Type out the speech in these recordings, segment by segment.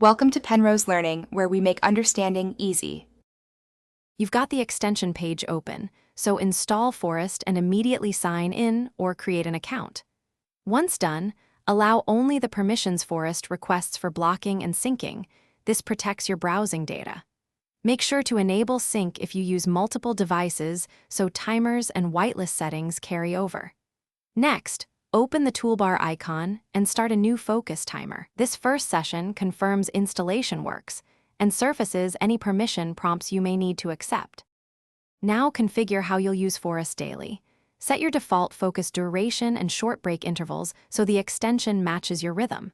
Welcome to Penrose Learning, where we make understanding easy. You've got the extension page open, so install Forest and immediately sign in or create an account. Once done, allow only the permissions Forest requests for blocking and syncing. This protects your browsing data. Make sure to enable sync if you use multiple devices so timers and whitelist settings carry over. Next, open the toolbar icon and start a new focus timer. This first session confirms installation works and surfaces any permission prompts you may need to accept. Now configure how you'll use Forest daily. Set your default focus duration and short break intervals so the extension matches your rhythm.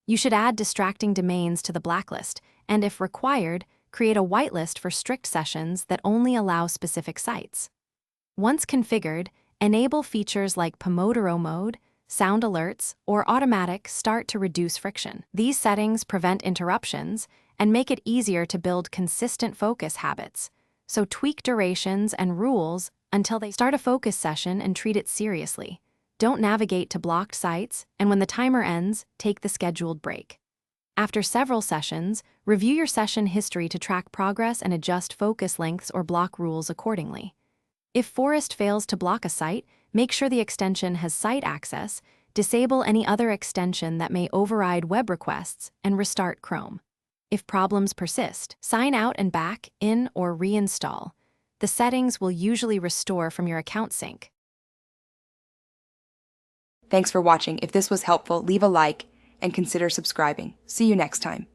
You should add distracting domains to the blacklist, and if required, create a whitelist for strict sessions that only allow specific sites. Once configured, enable features like Pomodoro mode, sound alerts, or automatic start to reduce friction. These settings prevent interruptions and make it easier to build consistent focus habits. So tweak durations and rules until they start a focus session and treat it seriously. Don't navigate to blocked sites, and when the timer ends, take the scheduled break. After several sessions, review your session history to track progress and adjust focus lengths or block rules accordingly. If Forest fails to block a site, make sure the extension has site access, disable any other extension that may override web requests, and restart Chrome. If problems persist, sign out and back in or reinstall. The settings will usually restore from your account sync. Thanks for watching. If this was helpful, leave a like and consider subscribing. See you next time.